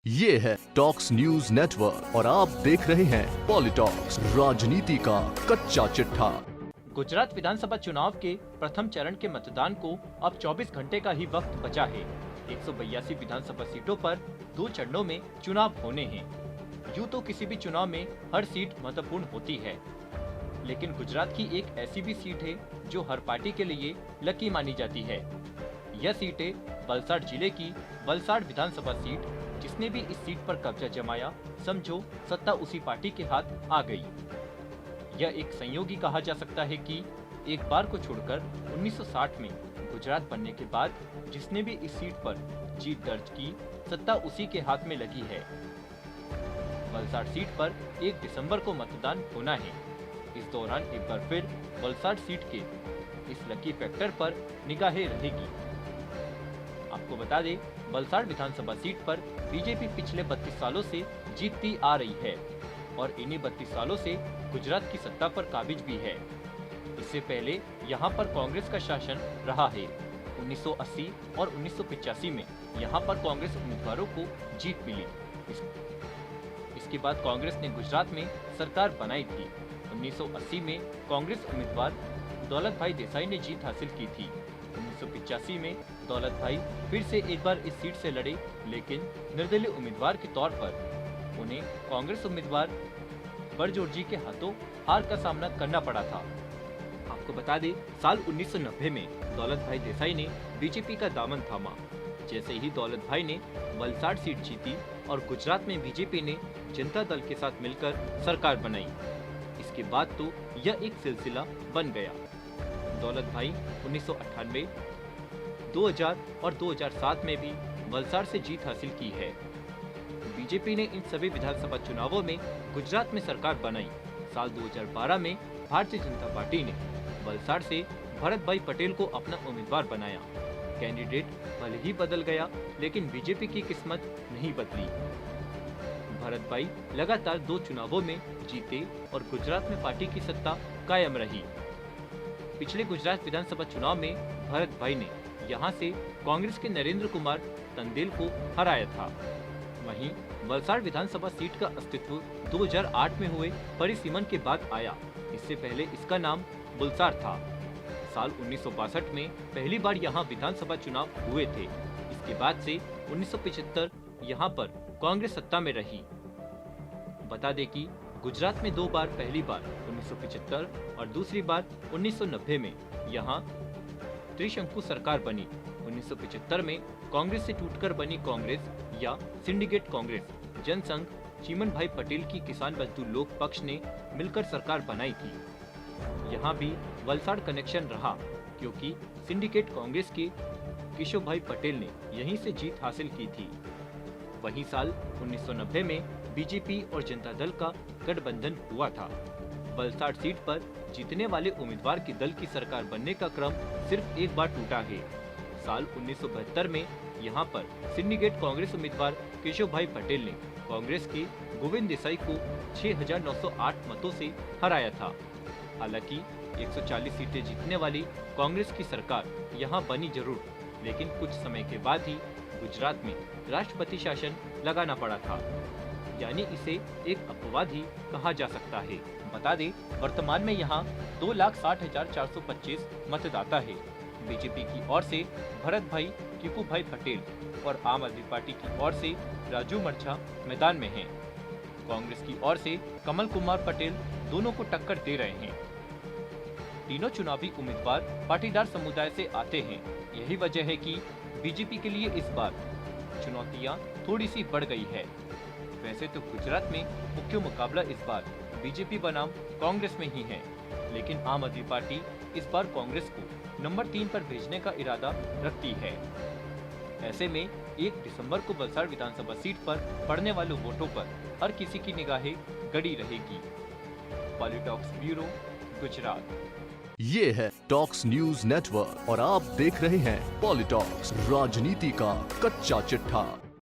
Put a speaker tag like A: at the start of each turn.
A: ये है talks news network और आप देख रहे हैं पॉलिटॉक्स, राजनीति का कच्चा चिट्ठा।
B: गुजरात विधानसभा चुनाव के प्रथम चरण के मतदान को अब 24 घंटे का ही वक्त बचा है। 182 विधानसभा सीटों पर 2 चरणों में चुनाव होने हैं। यूं तो किसी भी चुनाव में हर सीट महत्वपूर्ण होती है, लेकिन गुजरात की एक ऐसी भी सीट है जो हर पार्टी के लिए लकी मानी जाती है। यह सीट है वलसाड़ जिले की वलसाड़ विधानसभा सीट। जिसने भी इस सीट पर कब्जा जमाया, समझो सत्ता उसी पार्टी के हाथ आ गई। यह एक संयोग ही कहा जा सकता है कि एक बार को छोड़कर 1960 में गुजरात बनने के बाद जिसने भी इस सीट पर जीत दर्ज की, सत्ता उसी के हाथ में लगी है। वलसाड़ सीट पर 1 दिसंबर को मतदान होना है। इस दौरान एक बार फिर वलसाड़ सीट के इस लकी फैक्टर पर निगाहें रहेगी। आपको बता दें, वलसाड़ विधानसभा सीट पर बीजेपी पिछले 32 सालों से जीतती आ रही है और इन्हीं 32 सालों से गुजरात की सत्ता पर काबिज भी है। इससे पहले यहाँ पर कांग्रेस का शासन रहा है। 1980 और 1985 में यहाँ पर कांग्रेस उम्मीदवारों को जीत मिली। इसके बाद कांग्रेस ने गुजरात में सरकार बनाई थी। 1980 में कांग्रेस उम्मीदवार दौलत भाई देसाई ने जीत हासिल की थी। 1985 में दौलत भाई फिर से एक बार इस सीट से लड़े, लेकिन निर्दलीय उम्मीदवार के तौर पर उन्हें कांग्रेस उम्मीदवार बड़जोरजी के हाथों हार का सामना करना पड़ा था। आपको बता दें, साल 1990 में दौलत भाई देसाई ने बीजेपी का दामन थामा। जैसे ही दौलत भाई ने वलसाड़ सीट जीती और गुजरात में बीजेपी ने जनता दल के साथ मिलकर सरकार बनाई। इसके बाद तो यह एक सिलसिला बन गया। दौलत भाई 1998, 2000 और 2007 में भी वलसाड़ से जीत हासिल की है। बीजेपी ने इन सभी विधानसभा चुनावों में गुजरात में सरकार बनाई। साल 2012 में भारतीय जनता पार्टी ने वलसाड़ से भरत भाई पटेल को अपना उम्मीदवार बनाया। कैंडिडेट भले ही बदल गया, लेकिन बीजेपी की किस्मत नहीं बदली। भरत भाई लगातार 2 चुनावों में जीते और गुजरात में पार्टी की सत्ता कायम रही। पिछले गुजरात विधानसभा चुनाव में भरत भाई ने यहां से कांग्रेस के नरेंद्र कुमार तंदेल को हराया था। वहीं वलसाड़ विधानसभा सीट का अस्तित्व 2008 में हुए परिसीमन के बाद आया। इससे पहले इसका नाम बुलसाड़ था। साल 1962 में पहली बार यहां विधानसभा चुनाव हुए थे। इसके बाद से 1975 यहां पर कांग्रेस सत्ता में रही। बता दें कि गुजरात में 2 बार, पहली बार 1975 और दूसरी बार 1990 में यहाँ त्रिशंकु सरकार बनी। 1975 में कांग्रेस से टूटकर बनी कांग्रेस या सिंडिकेट कांग्रेस जनसंघ चीमन भाई पटेल की किसान मजदूर लोक पक्ष ने मिलकर सरकार बनाई थी। यहाँ भी वलसाड़ कनेक्शन रहा, क्योंकि सिंडिकेट कांग्रेस के केशव भाई पटेल ने यहीं से जीत हासिल की थी। वहीं साल 1990 में बीजेपी और जनता दल का गठबंधन हुआ था। वलसाड़ सीट पर जीतने वाले उम्मीदवार की दल की सरकार बनने का क्रम सिर्फ एक बार टूटा है। साल 1972 में यहां पर सिंडिकेट कांग्रेस उम्मीदवार केशव भाई पटेल ने कांग्रेस के गोविंद देसाई को 6,908 मतों से हराया था। हालांकि 140 सीटें जीतने वाली कांग्रेस की सरकार यहां बनी जरूर, लेकिन कुछ समय के बाद ही गुजरात में राष्ट्रपति शासन लगाना पड़ा था, यानी इसे एक अपवाद ही कहा जा सकता है। बता दें, वर्तमान में यहाँ 2,60,425 मतदाता है। बीजेपी की ओर से भरत भाई कीकू भाई पटेल और आम आदमी पार्टी की ओर से राजू मर्छा मैदान में हैं। कांग्रेस की ओर से कमल कुमार पटेल दोनों को टक्कर दे रहे हैं। तीनों चुनावी उम्मीदवार पाटीदार समुदाय से आते हैं। यही वजह है कि बीजेपी के लिए इस बार चुनौतियां थोड़ी सी बढ़ गई है। वैसे तो गुजरात में मुख्य मुकाबला इस बार बीजेपी बनाम कांग्रेस में ही है, लेकिन आम आदमी पार्टी इस बार कांग्रेस को नंबर 3 पर भेजने का इरादा रखती है। ऐसे में 1 दिसंबर को वलसाड़ विधानसभा सीट पर पड़ने वाले वोटों पर हर किसी की निगाहें गड़ी रहेगी। पॉलिटॉक्स ब्यूरो, गुजरात।
A: ये है टॉक्स न्यूज नेटवर्क और आप देख रहे हैं पॉलिटॉक्स, राजनीति का कच्चा चिट्ठा।